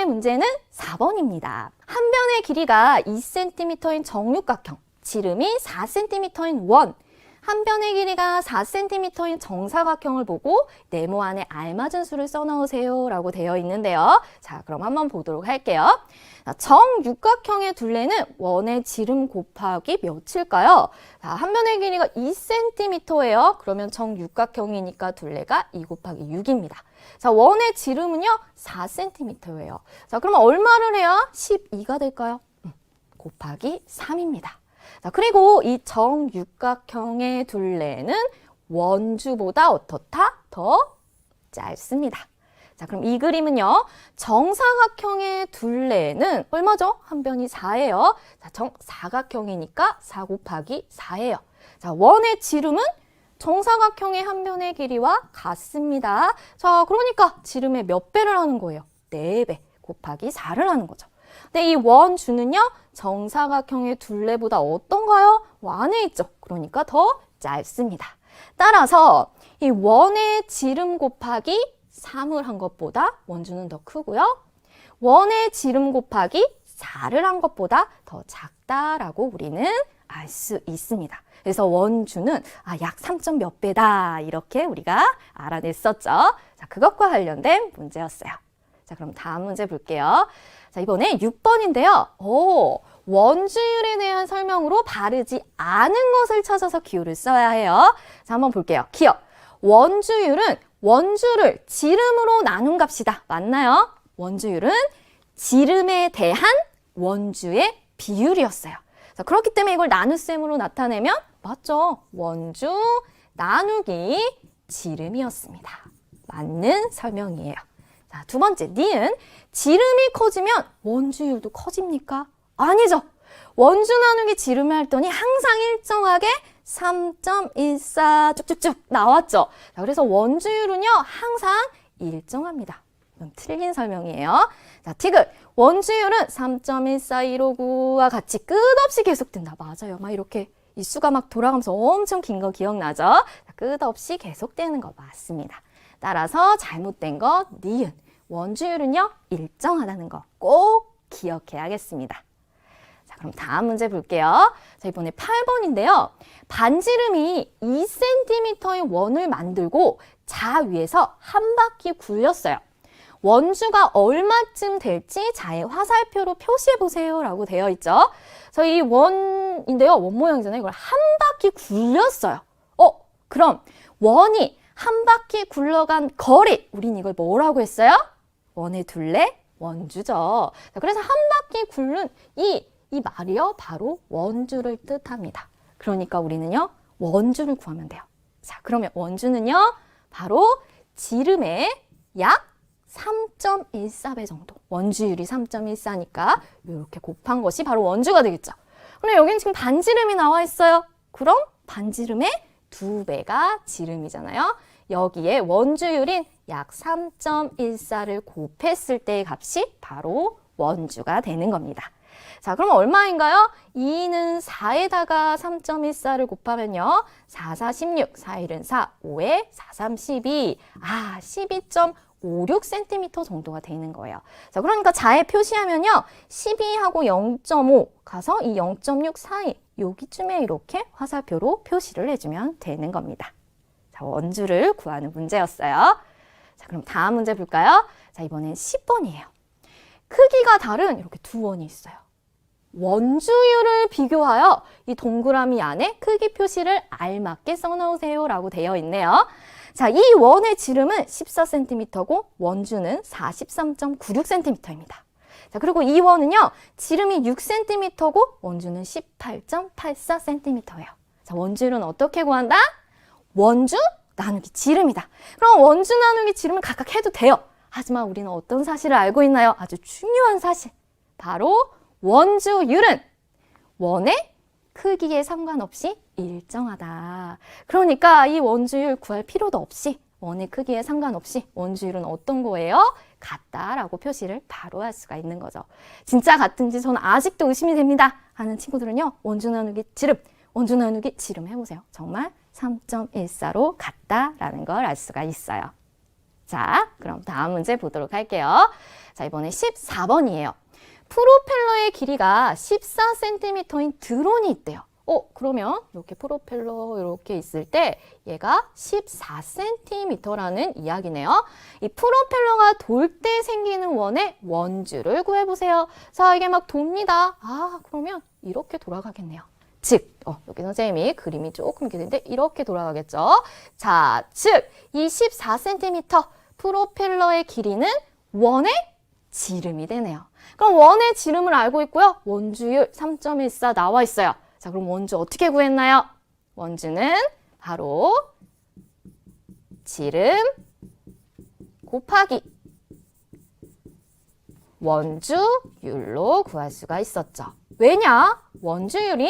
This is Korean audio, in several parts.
이번에 문제는 4번입니다. 한 변의 길이가 2cm인 정육각형, 지름이 4cm인 원, 한 변의 길이가 4cm인 정사각형을 보고 네모 안에 알맞은 수를 써넣으세요 라고 되어 있는데요. 자, 그럼 한번 보도록 할게요. 정육각형의 둘레는 원의 지름 곱하기 몇일까요? 자, 한 변의 길이가 2cm예요. 그러면 정육각형이니까 둘레가 2 곱하기 6입니다. 자, 원의 지름은요 4cm예요. 자, 그러면 얼마를 해야 12가 될까요? 곱하기 3입니다. 자, 그리고 이 정육각형의 둘레는 원주보다 어떻다? 더 짧습니다. 자, 그럼 이 그림은요. 정사각형의 둘레는 얼마죠? 한 변이 4예요. 자, 정사각형이니까 4 곱하기 4예요. 자, 원의 지름은 정사각형의 한 변의 길이와 같습니다. 자, 그러니까 지름의 몇 배를 하는 거예요? 4배 곱하기 4를 하는 거죠. 근데 이 원주는요. 정사각형의 둘레보다 어떤가요? 안에 있죠. 그러니까 더 짧습니다. 따라서 이 원의 지름 곱하기 3을 한 것보다 원주는 더 크고요. 원의 지름 곱하기 4를 한 것보다 더 작다라고 우리는 알 수 있습니다. 그래서 원주는 약 3점 몇 배다 이렇게 우리가 알아냈었죠. 자, 그것과 관련된 문제였어요. 자, 그럼 다음 문제 볼게요. 자, 이번에 6번인데요. 원주율에 대한 설명으로 바르지 않은 것을 찾아서 기호를 써야 해요. 자, 한번 볼게요. 기호. 원주율은 원주를 지름으로 나눈 값이다. 맞나요? 원주율은 지름에 대한 원주의 비율이었어요. 자, 그렇기 때문에 이걸 나눗셈으로 나타내면 맞죠? 원주 나누기 지름이었습니다. 맞는 설명이에요. 자, 두 번째, 니은. 지름이 커지면 원주율도 커집니까? 아니죠. 원주 나누기 지름을 했더니 항상 일정하게 3.14 쭉쭉쭉 나왔죠. 자, 그래서 원주율은요, 항상 일정합니다. 이건 틀린 설명이에요. 자, 티귿. 원주율은 3.14159와 같이 끝없이 계속된다. 맞아요. 막 이렇게 이 수가 막 돌아가면서 엄청 긴 거 기억나죠? 자, 끝없이 계속되는 거 맞습니다. 따라서 잘못된 거 니은. 원주율은요, 일정하다는 거 꼭 기억해야겠습니다. 자, 그럼 다음 문제 볼게요. 자, 이번에 8번인데요. 반지름이 2cm의 원을 만들고 자 위에서 한 바퀴 굴렸어요. 원주가 얼마쯤 될지 자의 화살표로 표시해 보세요 라고 되어 있죠. 저희 원인데요. 원 모양이잖아요. 이걸 한 바퀴 굴렸어요. 그럼 원이 한 바퀴 굴러간 거리, 우린 이걸 뭐라고 했어요? 원의 둘레, 원주죠. 자, 그래서 한 바퀴 굴른 이 말이요, 바로 원주를 뜻합니다. 그러니까 우리는요, 원주를 구하면 돼요. 자, 그러면 원주는요, 바로 지름의 약 3.14배 정도. 원주율이 3.14니까 이렇게 곱한 것이 바로 원주가 되겠죠. 근데 여기는 지금 반지름이 나와 있어요. 그럼 반지름의 2배가 지름이잖아요. 여기에 원주율인 약 3.14를 곱했을 때의 값이 바로 원주가 되는 겁니다. 자, 그럼 얼마인가요? 2는 4에다가 3.14를 곱하면요. 4, 4, 16, 4, 1은 4, 5에 4, 3, 12. 12.56cm 정도가 되는 거예요. 자, 그러니까 자에 표시하면요. 12하고 0.5 가서 이 0.6 사이 여기쯤에 이렇게 화살표로 표시를 해주면 되는 겁니다. 자, 원주를 구하는 문제였어요. 자, 그럼 다음 문제 볼까요? 자, 이번엔 10번이에요. 크기가 다른 이렇게 두 원이 있어요. 원주율을 비교하여 이 동그라미 안에 크기 표시를 알맞게 써놓으세요 라고 되어 있네요. 자, 이 원의 지름은 14cm고 원주는 43.96cm입니다. 자, 그리고 이 원은요, 지름이 6cm고 원주는 18.84cm예요. 자, 원주율은 어떻게 구한다? 원주 나누기 지름이다. 그럼 원주 나누기 지름을 각각 해도 돼요. 하지만 우리는 어떤 사실을 알고 있나요? 아주 중요한 사실. 바로 원주율은 원의 크기에 상관없이 일정하다. 그러니까 이 원주율 구할 필요도 없이 원의 크기에 상관없이 원주율은 어떤 거예요? 같다라고 표시를 바로 할 수가 있는 거죠. 진짜 같은지 저는 아직도 의심이 됩니다 하는 친구들은요. 원주 나누기 지름, 원주 나누기 지름 해보세요. 정말 3.14로 같다라는 걸 알 수가 있어요. 자, 그럼 다음 문제 보도록 할게요. 자, 이번에 14번이에요. 프로펠러의 길이가 14cm인 드론이 있대요. 그러면 이렇게 프로펠러 이렇게 있을 때 얘가 14cm라는 이야기네요. 이 프로펠러가 돌 때 생기는 원의 원주를 구해보세요. 자, 이게 막 돕니다. 그러면 이렇게 돌아가겠네요. 즉, 여기 선생님이 그림이 조금 길는데 이렇게 돌아가겠죠. 자, 즉, 이 14cm 프로펠러의 길이는 원의 지름이 되네요. 그럼 원의 지름을 알고 있고요. 원주율 3.14 나와 있어요. 자, 그럼 원주 어떻게 구했나요? 원주는 바로 지름 곱하기 원주율로 구할 수가 있었죠. 왜냐? 원주율이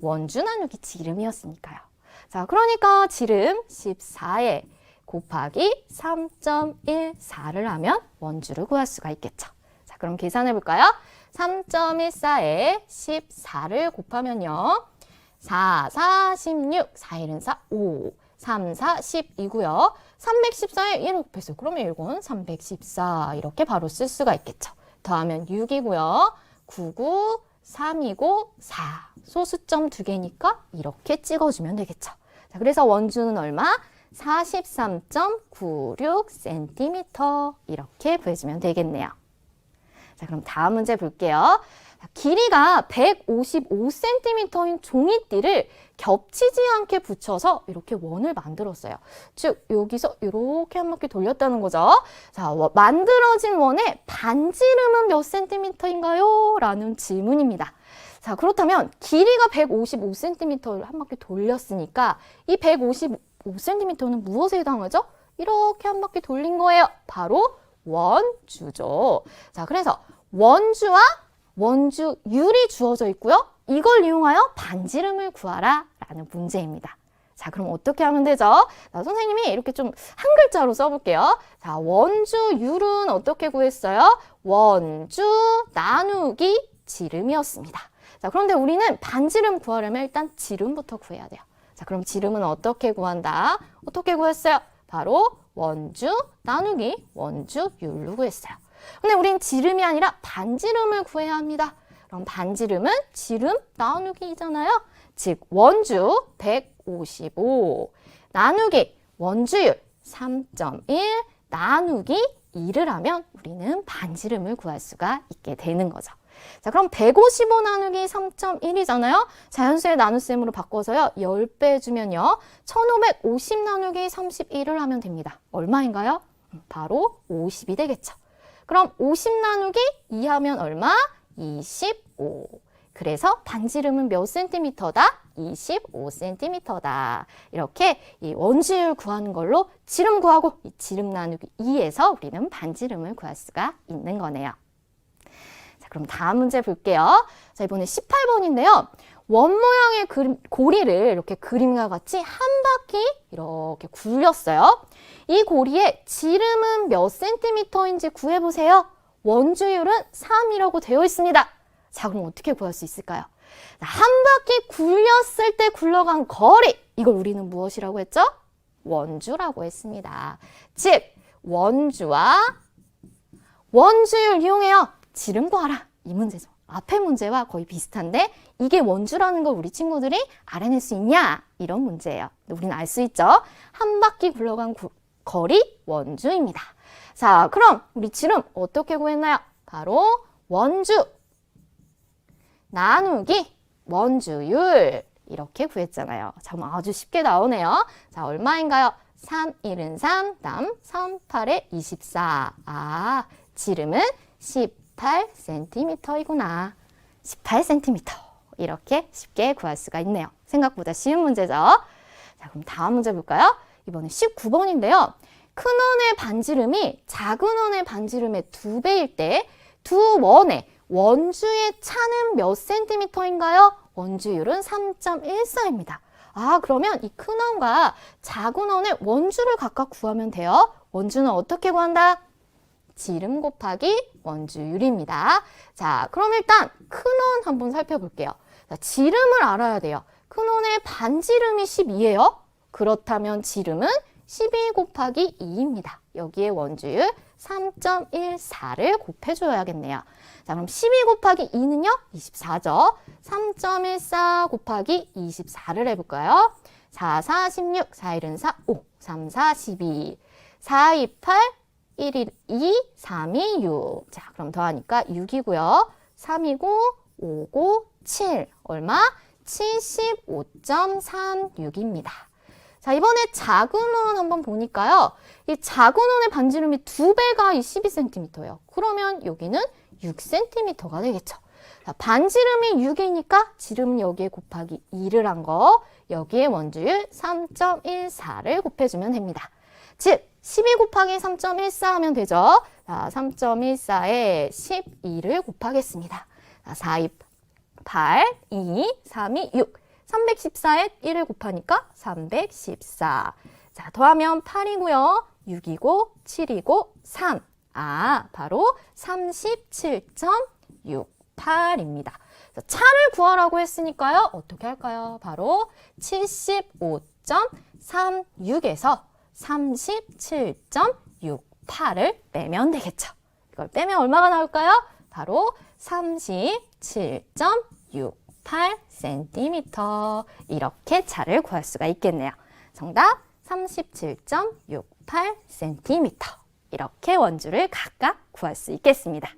원주 나누기 지름이었으니까요. 자, 그러니까 지름 14에 곱하기 3.14를 하면 원주를 구할 수가 있겠죠. 자, 그럼 계산해 볼까요? 3.14에 14를 곱하면요. 4, 4, 16, 4, 1은 4, 5, 3, 4, 10이고요. 314에 1을 곱했어요. 그러면 이건 314 이렇게 바로 쓸 수가 있겠죠. 더하면 6이고요. 9, 9, 3이고 4. 소수점 2개니까 이렇게 찍어주면 되겠죠. 자, 그래서 원주는 얼마? 43.96cm 이렇게 구해주면 되겠네요. 자, 그럼 다음 문제 볼게요. 길이가 155cm인 종이띠를 겹치지 않게 붙여서 이렇게 원을 만들었어요. 즉, 여기서 이렇게 한 바퀴 돌렸다는 거죠. 자, 만들어진 원의 반지름은 몇 cm인가요? 라는 질문입니다. 자, 그렇다면 길이가 155cm를 한 바퀴 돌렸으니까 이 155cm는 무엇에 해당하죠? 이렇게 한 바퀴 돌린 거예요. 바로 원주죠. 자, 그래서 원주와 원주율이 주어져 있고요. 이걸 이용하여 반지름을 구하라 라는 문제입니다. 자, 그럼 어떻게 하면 되죠? 자, 선생님이 이렇게 좀 한 글자로 써볼게요. 자, 원주율은 어떻게 구했어요? 원주 나누기 지름이었습니다. 자, 그런데 우리는 반지름 구하려면 일단 지름부터 구해야 돼요. 자, 그럼 지름은 어떻게 구한다? 어떻게 구했어요? 바로 원주 나누기 원주율로 구했어요. 근데 우린 지름이 아니라 반지름을 구해야 합니다. 그럼 반지름은 지름 나누기잖아요. 즉 원주 155 나누기 원주율 3.1 나누기 2를 하면 우리는 반지름을 구할 수가 있게 되는 거죠. 자, 그럼 155 나누기 3.1이잖아요. 자연수의 나눗셈으로 바꿔서요. 10배 주면요. 1550 나누기 31을 하면 됩니다. 얼마인가요? 바로 50이 되겠죠. 그럼 50 나누기 2 하면 얼마? 25. 그래서 반지름은 몇 cm다? 25cm다. 이렇게 이 원주율 구하는 걸로 지름 구하고 이 지름 나누기 2에서 우리는 반지름을 구할 수가 있는 거네요. 자, 그럼 다음 문제 볼게요. 자, 이번에 18번인데요. 원 모양의 고리를 이렇게 그림과 같이 한 바퀴 이렇게 굴렸어요. 이 고리의 지름은 몇 cm인지 구해보세요. 원주율은 3이라고 되어 있습니다. 자, 그럼 어떻게 구할 수 있을까요? 한 바퀴 굴렸을 때 굴러간 거리, 이걸 우리는 무엇이라고 했죠? 원주라고 했습니다. 즉, 원주와 원주율 이용해요. 지름 구하라. 이 문제죠. 앞의 문제와 거의 비슷한데 이게 원주라는 걸 우리 친구들이 알아낼 수 있냐? 이런 문제예요. 우리는 알 수 있죠? 한 바퀴 굴러간 거리 원주입니다. 자, 그럼 우리 지름 어떻게 구했나요? 바로 원주 나누기 원주율 이렇게 구했잖아요. 자, 아주 쉽게 나오네요. 자, 얼마인가요? 3, 1은 3, 다음 3, 8에 24. 아, 지름은 18cm이구나. 18cm. 이렇게 쉽게 구할 수가 있네요. 생각보다 쉬운 문제죠. 자, 그럼 다음 문제 볼까요? 이번에 19번인데요. 큰 원의 반지름이 작은 원의 반지름의 2배일 때 두 원의 원주의 차는 몇 cm인가요? 원주율은 3.14입니다. 아, 그러면 이 큰 원과 작은 원의 원주를 각각 구하면 돼요. 원주는 어떻게 구한다? 지름 곱하기 원주율입니다. 자, 그럼 일단 큰 원 한번 살펴볼게요. 자, 지름을 알아야 돼요. 큰 원의 반지름이 12예요. 그렇다면 지름은 12 곱하기 2입니다. 여기에 원주율 3.14를 곱해줘야겠네요. 자, 그럼 12 곱하기 2는요? 24죠. 3.14 곱하기 24를 해볼까요? 4, 4, 16, 4, 1은 4, 5, 3, 4, 12, 4, 2, 8, 1, 1, 2, 3, 2, 6. 자, 그럼 더하니까 6이고요. 3이고, 5고, 7. 얼마? 75.36입니다. 자, 이번에 작은 원 한번 보니까요. 이 작은 원의 반지름이 2배가 이 12cm예요. 그러면 여기는 6cm가 되겠죠. 자, 반지름이 6이니까 지름 여기에 곱하기 2를 한 거, 여기에 원주율 3.14를 곱해주면 됩니다. 즉, 12 곱하기 3.14 하면 되죠. 자, 3.14에 12를 곱하겠습니다. 자, 4, 2, 8, 2, 3, 2, 6. 314에 1을 곱하니까 314. 자, 더하면 8이고요. 6이고, 7이고, 3. 아, 바로 37.68입니다. 차를 구하라고 했으니까요. 어떻게 할까요? 바로 75.36에서 37.68을 빼면 되겠죠. 이걸 빼면 얼마가 나올까요? 바로 37.68cm. 이렇게 차를 구할 수가 있겠네요. 정답 37.68cm. 이렇게 원주를 각각 구할 수 있겠습니다.